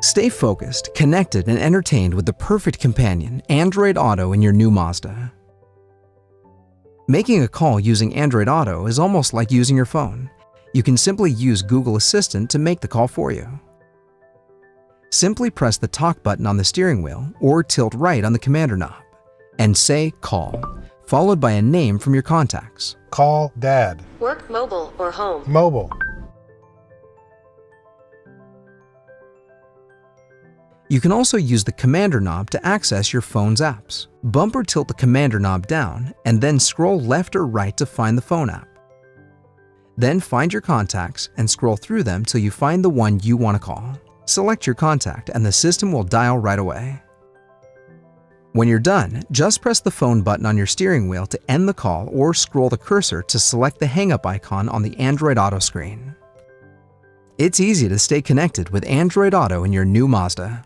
Stay focused, connected, and entertained with the perfect companion, Android Auto, in your new Mazda. Making a call using Android Auto is almost like using your phone. You can simply use Google Assistant to make the call for you. Simply press the talk button on the steering wheel or tilt right on the commander knob and say "Call," followed by a name from your contacts. Call Dad. Work, mobile, or home. Mobile. You can also use the commander knob to access your phone's apps. Bump or tilt the commander knob down and then scroll left or right to find the phone app. Then find your contacts and scroll through them till you find the one you want to call. Select your contact and the system will dial right away. When you're done, just press the phone button on your steering wheel to end the call or scroll the cursor to select the hang-up icon on the Android Auto screen. It's easy to stay connected with Android Auto in your new Mazda.